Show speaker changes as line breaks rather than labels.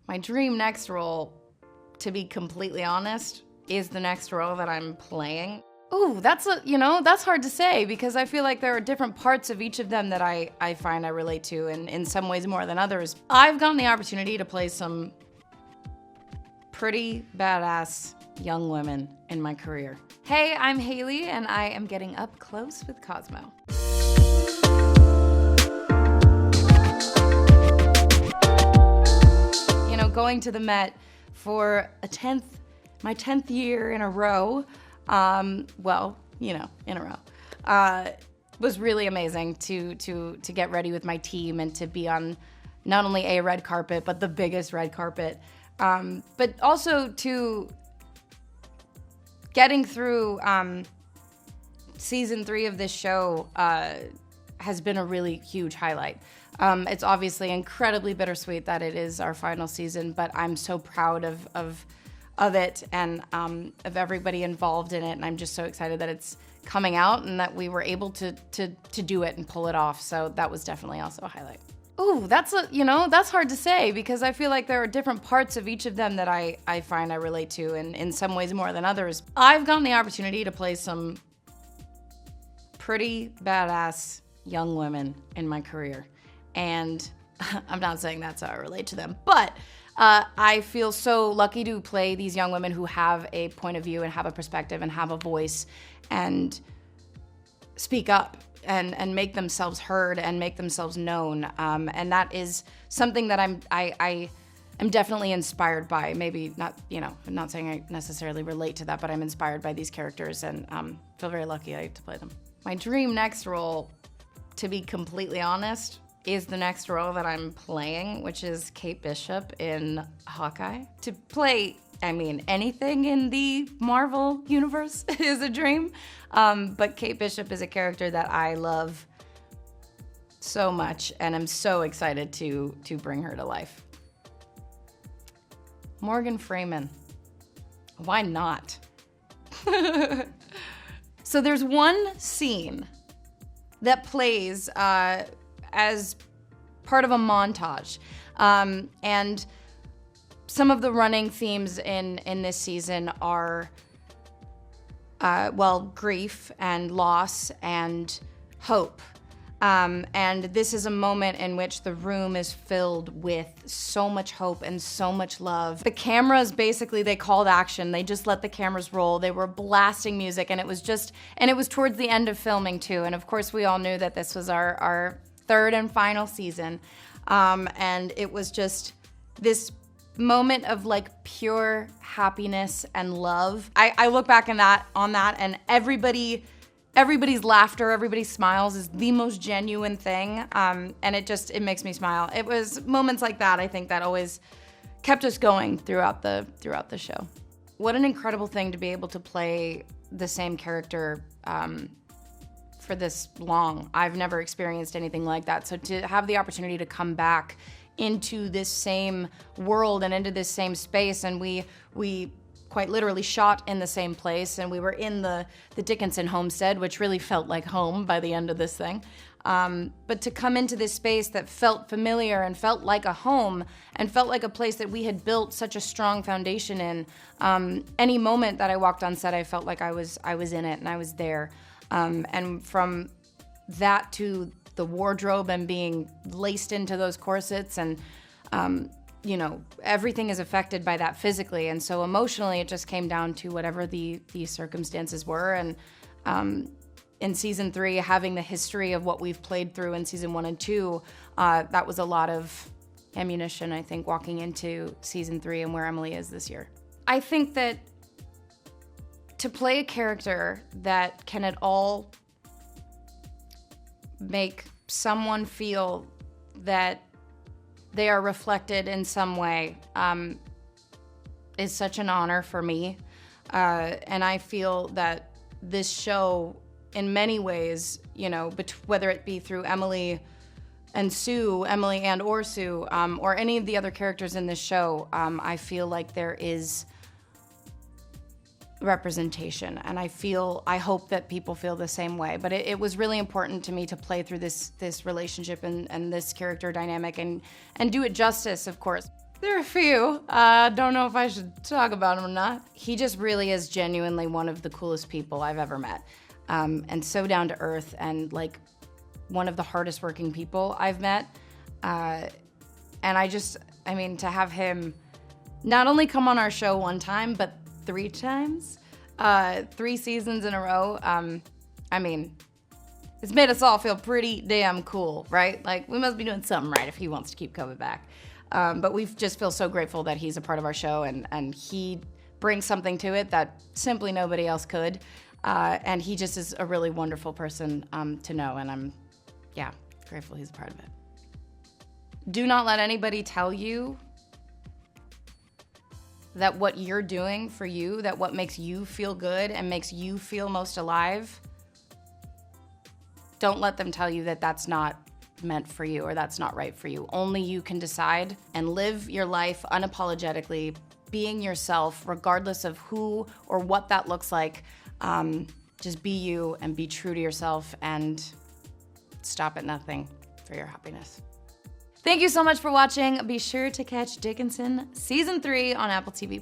My dream next role, to be completely honest, is the next role that I'm playing. Ooh, that's hard to say because I feel like there are different parts of each of them that I find I relate to, and in some ways more than others. I've gotten the opportunity to play some pretty badass young women in my career. Hey, I'm Hailee, and I am getting up close with Cosmo. Going to the Met for my 10th year in a row, in a row, was really amazing to get ready with my team and to be on not only a red carpet, but the biggest red carpet, but also to getting through season 3 of this show has been a really huge highlight. It's obviously incredibly bittersweet that it is our final season, but I'm so proud of it and of everybody involved in it, and I'm just so excited that it's coming out and that we were able to do it and pull it off. So that was definitely also a highlight. Ooh, that's hard to say because I feel like there are different parts of each of them that I find I relate to, and in some ways more than others. I've gotten the opportunity to play some pretty badass young women in my career. And I'm not saying that's how I relate to them, but I feel so lucky to play these young women who have a point of view and have a perspective and have a voice and speak up and make themselves heard and make themselves known. And that is something that I am definitely inspired by. Maybe not, I'm not saying I necessarily relate to that, but I'm inspired by these characters and feel very lucky I get to play them. My dream next role, to be completely honest, is the next role that I'm playing, which is Kate Bishop in Hawkeye. To play, anything in the Marvel universe is a dream, but Kate Bishop is a character that I love so much, and I'm so excited to bring her to life. Morgan Freeman. Why not? So there's one scene that plays as part of a montage. And some of the running themes in this season are, grief and loss and hope. And this is a moment in which the room is filled with so much hope and so much love. The cameras, basically, they called action. They just let the cameras roll. They were blasting music, and it was towards the end of filming too. And of course, we all knew that this was our third and final season. And it was just this moment of like pure happiness and love. I look back on that and everybody's laughter, everybody's smiles is the most genuine thing. And it makes me smile. It was moments like that, I think, that always kept us going throughout the show. What an incredible thing to be able to play the same character for this long. I've never experienced anything like that. So to have the opportunity to come back into this same world and into this same space, and we quite literally shot in the same place, and we were in the Dickinson homestead, which really felt like home by the end of this thing. But to come into this space that felt familiar and felt like a home and felt like a place that we had built such a strong foundation in, any moment that I walked on set, I felt like I was in it and I was there. And from that to the wardrobe and being laced into those corsets and, everything is affected by that physically. And so emotionally, it just came down to whatever the circumstances were. And in season 3, having the history of what we've played through in season 1 and 2, that was a lot of ammunition, I think, walking into season 3 and where Emily is this year. I think that to play a character that can at all make someone feel that they are reflected in some way is such an honor for me. And I feel that this show, in many ways, whether it be through Emily and Sue, Emily and or Sue, or any of the other characters in this show, I feel like there is representation, and I hope that people feel the same way. But it was really important to me to play through this relationship and this character dynamic and do it justice, of course. There are a few. Don't know if I should talk about him or not. He just really is genuinely one of the coolest people I've ever met. And so down to earth and like one of the hardest working people I've met. And I mean, to have him not only come on our show one time, but 3 times, 3 seasons in a row, I mean, it's made us all feel pretty damn cool, right? Like, we must be doing something right if he wants to keep coming back. But we just feel so grateful that he's a part of our show, and he brings something to it that simply nobody else could. And he just is a really wonderful person to know, and I'm, yeah, grateful he's a part of it. Do not let anybody tell you that what you're doing for you, that what makes you feel good and makes you feel most alive, don't let them tell you that that's not meant for you or that's not right for you. Only you can decide and live your life unapologetically, being yourself, regardless of who or what that looks like. Just be you and be true to yourself and stop at nothing for your happiness. Thank you so much for watching. Be sure to catch Dickinson Season 3 on Apple TV+.